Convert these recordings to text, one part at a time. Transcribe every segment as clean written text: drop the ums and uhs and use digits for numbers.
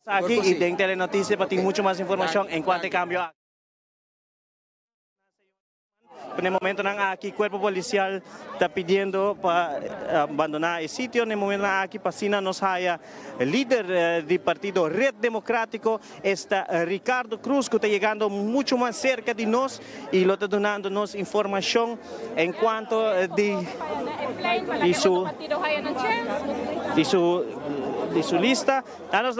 Aquí y den Telenoticia para tener mucho más información en cuanto a cambio. En el momento en que el cuerpo policial está pidiendo para abandonar el sitio, en el momento en que Pacina nos haya el líder del partido Red Democrático, está Ricardo Cruz, que está llegando mucho más cerca de nosotros y lo está dándonos información en cuanto de su lista. Danos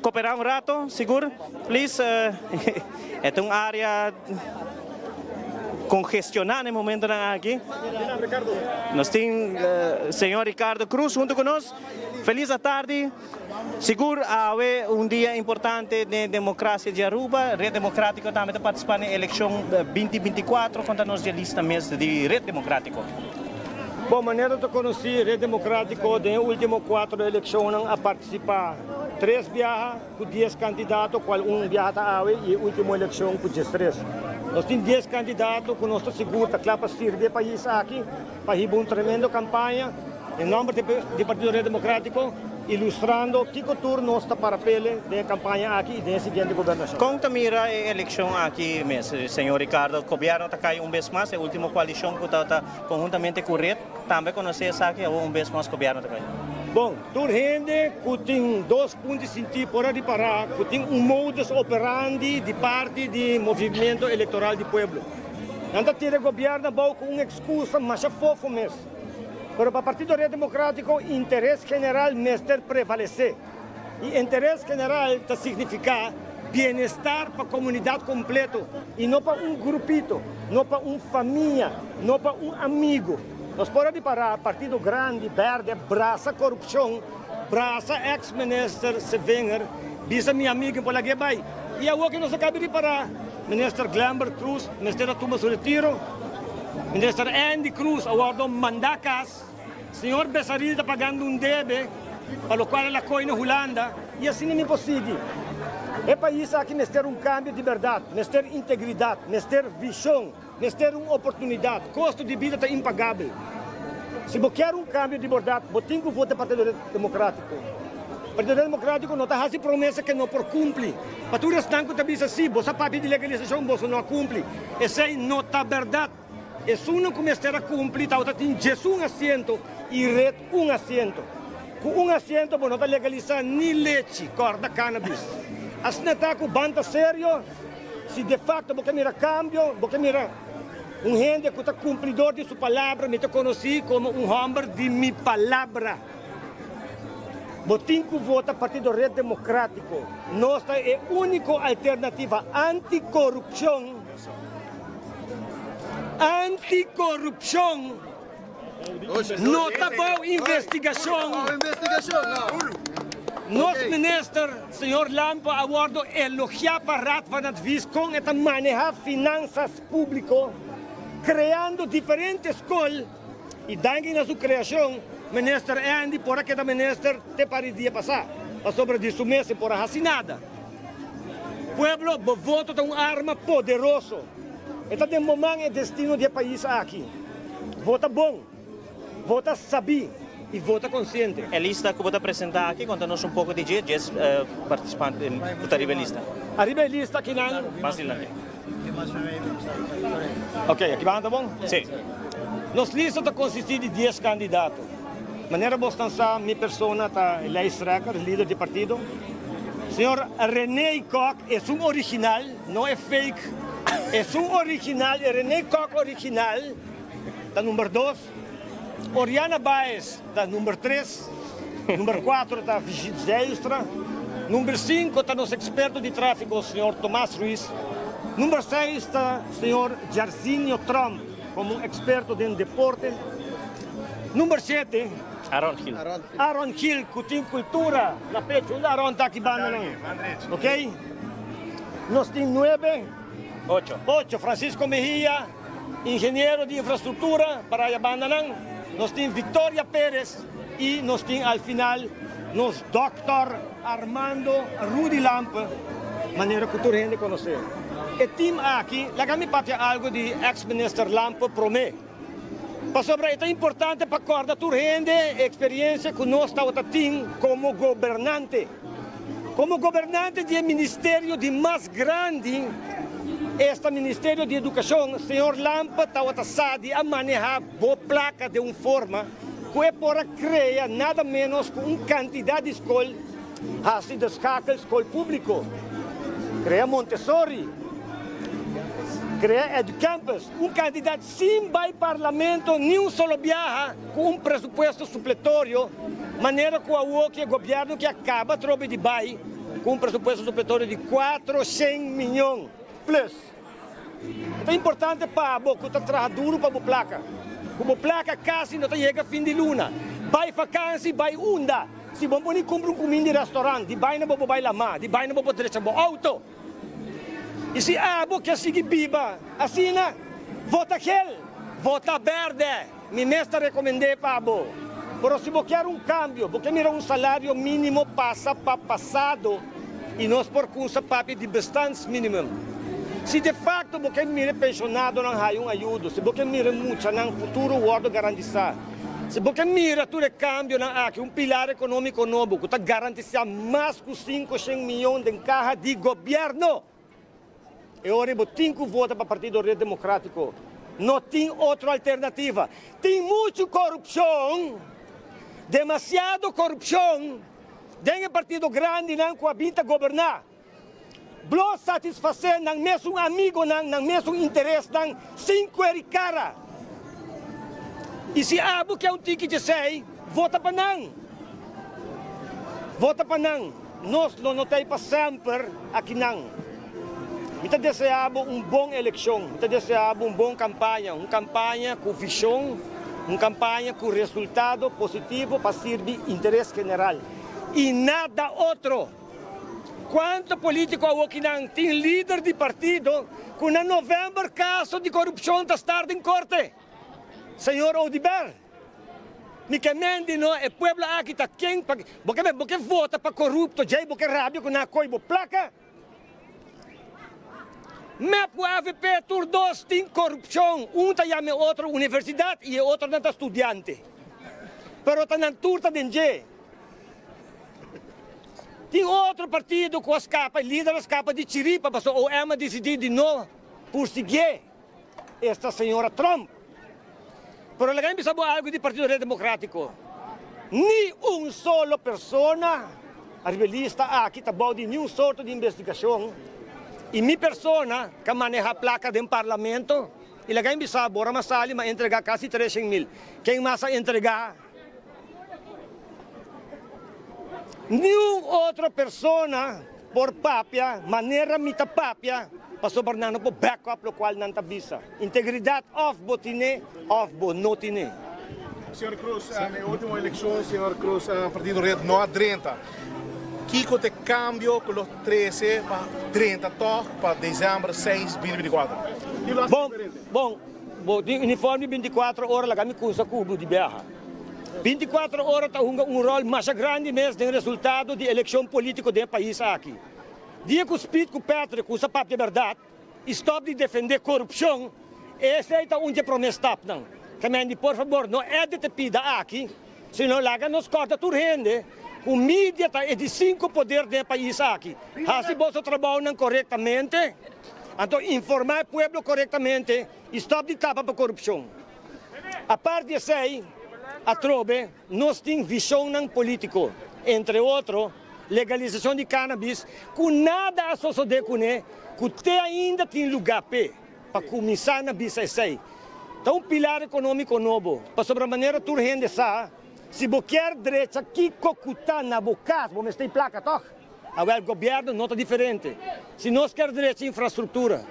cooperar un rato, seguro, please. Es un área congestionada en el momento aquí. Nos tiene señor Ricardo Cruz junto con nosotros. Feliz tarde. Seguro haber un día importante de democracia de Aruba. Red Democrático también está participando en la elección 2024 contra los lista mesmo de Red Democrático. Bom, maneira de conhecer Red Democrático, de último 4 eleições a participar. 3 viajas com 10 candidatos, qual viaja a e a última eleição com 13. Nós temos 10 candidatos que nós seguro claro para servir o país aqui, para fazer uma tremenda campanha em nome do Partido Red Democrático, ilustrando que futuro nós está para pele de campanha aqui e de seguinte governação. Como mira a eleição aqui mesmo, senhor Ricardo? O governo está caindo vez mais, a última coalição que está conjuntamente com o Red, também conhece aqui vez mais o governo está caindo. Bom, toda gente que tem 2 pontos de sentido para reparar, que tem modus operandi de parte do movimento eleitoral do povo. Não ter o governo com uma excusa, mas é fofo mesmo. Mas para o Partido Red Democrático, o interesse general mesmo prevalecer. E interesse general significa bem-estar para a comunidade completa e não para um grupito, não para uma família, não para um amigo. Nós podemos parar partido grande, verde, braça corrupção, braça ex-ministro Sevenger, bisa minha amiga por lá que vai. E é o que nós acabamos de parar. Ministro Glamber Cruz, Ministro Thomas Retiro, Ministro Andy Cruz, aguardo mandacas, senhor Bessaril está pagando debe, para o qual ela coi na Holanda, e assim não é possível. É país aqui nós ter cambio de verdade, nós ter integridade, nós ter visão, nós ter uma oportunidade. Custo de vida está impagável. Se você quer cambio de verdade, você tem que votar para o Partido Democrático. O Partido Democrático não está fazendo promessa que não por cumpre. Para tu restar que está assim, você papi de legalização, você não cumpre. Essa não está verdade. E se não começar a cumprir, você tem 11 assento e Red 1 assento. Com 1 assento, você não está legalizando nem leite, corda, cannabis. Assim está com banda sério, se de fato você mira cambio, você mira gente que está cumpridor de sua palavra, me conheci como homem de minha palavra. Você tem que votar Partido Red Democrático. Nossa é a única alternativa anticorrupção. Anticorrupção. Não está boa investigação. Nosso ministro, senhor Lampa, aguardo elogiar para Rat van het Vis com esta manejar finanças públicas, criando diferentes escolas e dando na sua criação, ministro Andy, por aquele ministro, te parecia passar, sobre isso mesmo, por assim nada. O povo vota uma arma poderosa. Então, de momento, é destino do país aqui. Vota bom, vota sabido. E vota consciente. A lista que você apresentar aqui, conta-nos pouco de 10 participantes da lista. Arriba a lista aqui não? Fácil. Ok, aqui vai, tá bom? Sim. Nossa lista está consistida de 10 candidatos. Maneira bostança, minha pessoa está Leigh Strecker, líder do partido. Senhor René Koch é original, não é fake. É original, é René Koch original, está número 2. Oriana Baez está número 3, número 4 está Vigit Zijlstra, número 5 está nosso experto de tráfego, o senhor Tomás Ruiz, número 6 está o senhor Jairzinho Trump, como experto em deporte, número 7 Aaron Hill, que tem cultura na pecho, o Aaron está aqui banda, ok? Nós temos 8 Francisco Mejia, engenheiro de infraestrutura para a banda, nós temos Victoria Pérez e nós temos, ao final, nós Dr. Armando Rudy Lampa, maneira que toda gente conhece. E time aqui, lá que me pate algo de ex-ministro Lampa promete. Mas sobre é importante para acordar toda gente a experiência que nós estamos tendo como governante. Como governante do ministério de mais grande, este Ministério de Educação, o senhor Lampa está passado a manejar boa placa de uma forma que é para criar nada menos que uma quantidade de escolas, assim descaca escola pública, cria Montessori, cria Educampus, uma quantidade sem vai parlamento, nem só viaja com um presupuesto supletório, maneira que o governo que acaba trobe de bai com um presupuesto supletório de 400 milhões plus. É importante para que está trabalhando duro para a placa. Como placa quase não chega a fim de luna. Vai vacância, vai onda. Se você não compra comida de restaurante, vai não vai lá, vai não vai direito ao auto. E se você seguir viva, assim, vota aquele, vota verde. Me mestre recomendei para você. Mas se você quer um cambio, você mira um salário mínimo passa para passado e nós por conta papi de bastante mínimo. Se de facto você mira pensionado não há ajuda, se você mira muito no futuro o garantizar, se você mira tudo cambio aqui pilar econômico novo que está garantizando mais de 500 milhões de carga de governo. Eu tenho 5 votos para o Partido Rede Democrático. Não tem outra alternativa. Tem muita corrupção, demasiada corrupção, dentro do partido grande não coabita governar. Blo satisfazer ng mesmo amigo ng mesmo interesse ng 5 cara. E se abo que é um ticket de 6, vota para não. Vota para não. Nós não notei para sempre aqui não. Kita desejamos boa eleição, kita desejamos boa campanha, uma campanha com visão, uma campanha com resultado positivo para servir interesse general. E nada outro. Quanto político aqui não tem líder de partido que em novembro caso de corrupção está tarde em corte? Senhor Odiber, me quemende não é pueblo aqui está quem porque vota para corrupto, já porque rábio que não coibo placa. Mas o AVP tur dois tem corrupção, está chama outra universidade e outro não está estudante. Pero está na turta de tem outro partido que escapa, líder escapa de Chiripa, mas o EMA decidiu de não perseguir esta senhora Trump. Pero lá em sabe algo do Partido Rede Democrático. Nem uma só pessoa, a rebelista aqui está bom de nenhum sorte de investigação. E minha pessoa que maneja a placa do parlamento, e lá em sabe, agora mas ali vai entregar quase 300 mil. Quem mais vai entregar? Nenhuma outra pessoa, por papia, maneira mita papia, passou por não por backup, o qual não está visa. Integridade of botine, of bonotine. Senhor Cruz, na última eleição, senhor Cruz, Partido Rede não adrenta. Kiko te cambio com os 13 para 30 para dezembro 6, 2024. Bom, uniforme 24 horas, lá me custa cubo de berra. 24 horas está um rol mais grande mesmo do resultado de eleição política do país aqui. Dia que o Espírito Petro, com essa papo de verdade, stop de defender corrupção, esse é onde promessa está. Também, por favor, não é de te pida aqui, senão lá nos corta tudo rende. O mídia é de 5 poderes do país aqui. Se você trabalha corretamente, então informar o povo corretamente, stop de tapa para corrupção. A parte disso aí, a trobe, nós temos visão política, entre outros, legalização de cannabis, com nada a suceder com ele, que ainda tem lugar para começar na bisa aí. Então, um pilar econômico novo, para sobre a maneira tu rende essa, se você quer direito aqui, cocutar na boca, vamos ter placa, toque. Agora o governo não está diferente. Se nós quer direito à infraestrutura,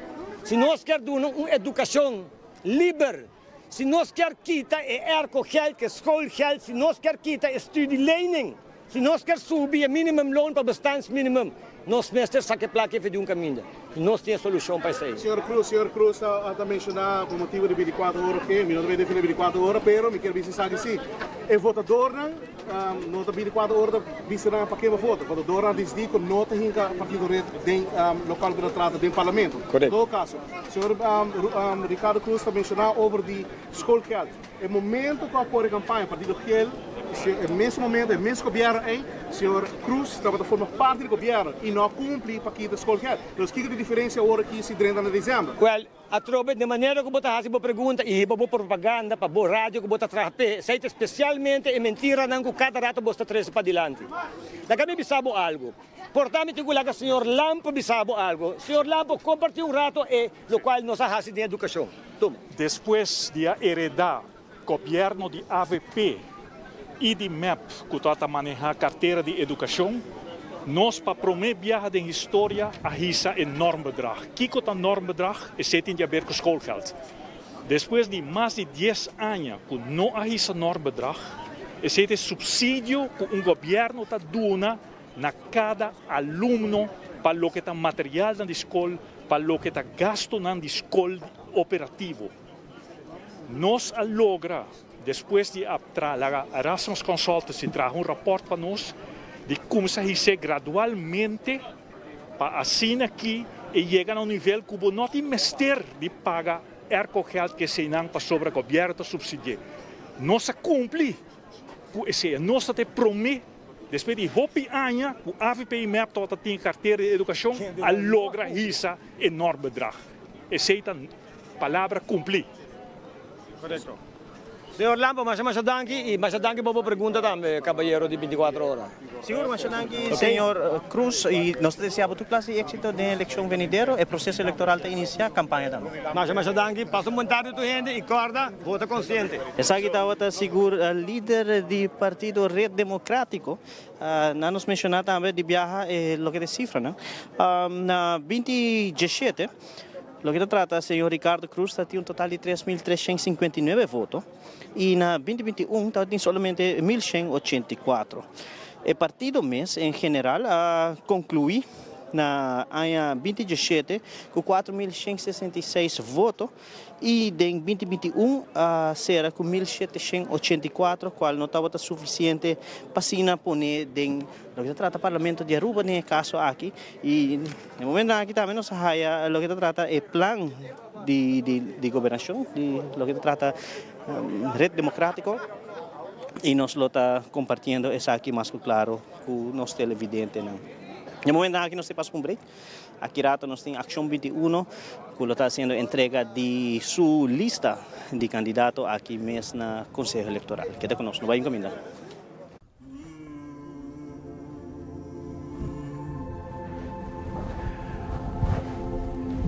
se nós quer uma educação livre, se nós quer quitar erco-geld, schoolgeld, se nós quer quitar studielening, se nós quer subir o minimum loon para bestandsminimum, nós mestres saque placa de um caminho. Nós temos solução para isso aí. Senhor Cruz está mencionando por motivo de 24 horas, que não vai definir 24 horas, mas me quero dizer assim, o votador não está 24 horas para para quem vai votar. O votador diz que não tem partido local de trata do parlamento. Correto. No caso, o senhor Ricardo Cruz está mencionando sobre de schoolgeld. O momento que a campanha, partido Gel, nesse momento, nesse governo, o senhor Cruz estava a formar parte do governo e não cumpre para que a escola quer. Então, o que é a diferença agora que se 30 de dezembro? Well, a trobe, de maneira que você faz a pergunta e você propaganda para a rádio que você trape, sei especialmente é mentira não que cada rato você traz para adiante. Da kami bisabo algo. Portanto, eu que o senhor Lampo bisabo algo. O senhor Lampo compartilhou um rato e o qual nos faz de educação. Depois de heredar o governo de AVP e de MEP, que está a manejar a carteira de educação, nós, para promover viagem de história, a risa enorme bedrag. Kijk op dat enorme bedrag is zitten in je schoolgeld. Depois de mais de 10 anos, que não há esse enorme bedrag, is het subsídio que governo está dando na cada aluno para o que está material na escola, para o que está gasto na escola operativo. Nós logra, depois de a Erasmus Consultancy trazer rapport para nós, de como se dice gradualmente para assim aqui e chegar a nível que não tem mestre de pagar geld que se não para sobre o governo subsidiar. Nós cumpre, nós te promete, depois de hopi anos, o AVP e MEP toda tem carteira de educação, a logra essa enorme bedrag. Essa é a palavra cumprir. Correto. Senhor Lampo, mas danke para a pergunta também, caballero de 24 horas. Seguro, mas danke, senhor Cruz, e nós desejamos tu classe êxito na eleição venidero, e processo eleitoral está iniciar a campanha também. Mas danke, passa um comentário tu gente e corda, vota consciente. Essa aqui está seguro, líder do partido Rede Democrático, não nos mencionar também de viajar, o que é cifra, né? Na 2017, o que trata o senhor Ricardo Cruz tem um total de 3.359 votos e na 2021 tem somente 1.184. O partido MES, em geral, conclui na ano 2017 com 4.166 votos e em 2021 será com 1.784, qual não estava suficiente para se poner em o que trata o Parlamento de Aruba, nesse caso aqui, e no momento aqui também nos haya o que trata é plano de governação, de lo que trata Rede Democrático, e nós lo está compartilhando isso aqui mais claro com os televidentes. No momento aqui nós temos um break. Aqui rato nós temos Ação 21, que está sendo entrega de sua lista de candidatos aqui mesmo na Conselho Eleitoral. Queda conosco, não vai encomendar.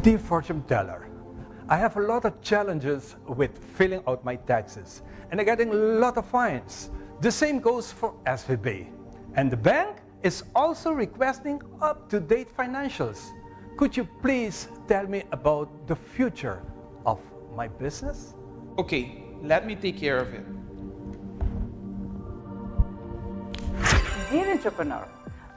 Dear fortune teller, I have a lot of challenges with filling out my taxes and I'm getting a lot of fines. The same goes for SVB. And the bank is also requesting up-to-date financials. Could you please tell me about the future of my business? Okay, let me take care of it. Dear entrepreneur,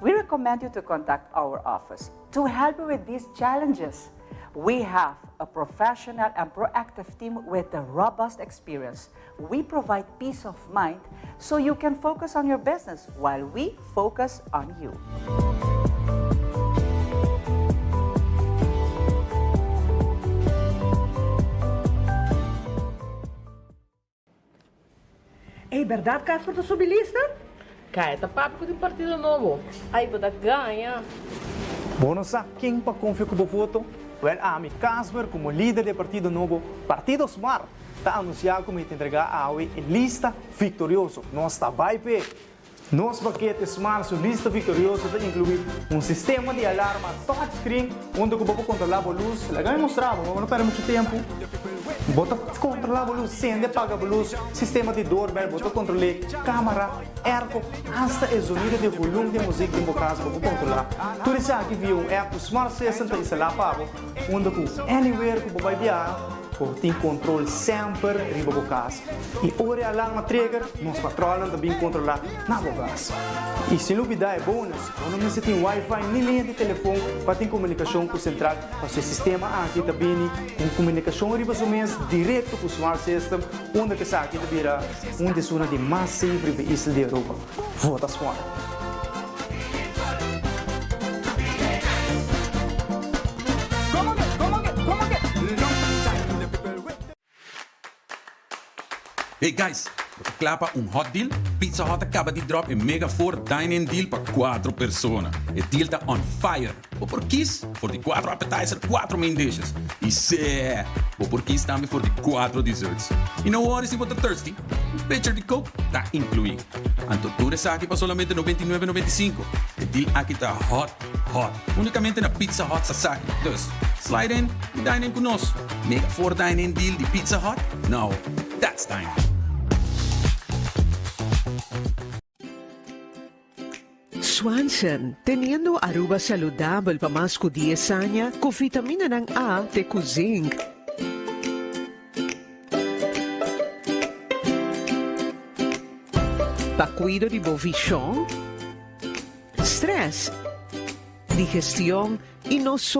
we recommend you to contact our office to help you with these challenges. We have a professional and proactive team with a robust experience. We provide peace of mind so you can focus on your business while we focus on you. É verdade, Casper, tu soube lista? Kaya papo do Partido Novo. Ai, vou dar ganha. Bom, não sabe quem para confiar com o voto? Well, a Casper, como líder do Partido Novo, Partido Smart, está anunciado como entregar a lista vitoriosa. Nós está bem. Nosso paquete Smart, sua lista vitoriosa, está incluir sistema de alarma touchscreen, onde você pode controlar a luz. Legal mostrar, mas não perde muito tempo. Bota controlar a luz, acende, apaga a luz, sistema de doorbell, bota controlar câmera, airco, hasta o sonido de volume de música de casa, bota controlar. Tudo isso aqui via um app Smart System para instalar para onde anywhere que você vai viajar, você tem controle sempre em sua casa. E hora alarma trigger, nós patrolamos também controlar na sua casa. E sem dúvida é bônus, não necessita de Wi-Fi nem linha de telefone para ter comunicação com o central, para o sistema aqui também com comunicação direto com o Smart System, onde que está aqui também uma zona de mais sempre veículos de Europa. Vota Smart. Hey guys, Clapa hot deal, Pizza Hut acaba de drop een mega for dine-in deal para 4 personas. Het deal está on fire. O por kies voor die 4 appetizers, 4 main dishes. E sé, o por kies também voor die 4 desserts. You know what, si você thirsty? Un pitcher de Coke está incluído. Antoture aqui para solamente $99.95. Het deal aqui está hot. Unicamente na Pizza Hut Sasaki. Dus, slide in e dine in conosco. Mega for dine-in deal de Pizza Hut? Now, that's time. Swanson, teniendo aruba saludable pa más que 10 años, con vitamina ng A de zinc. Pa cuido di bovichon, stress, digestión y no solo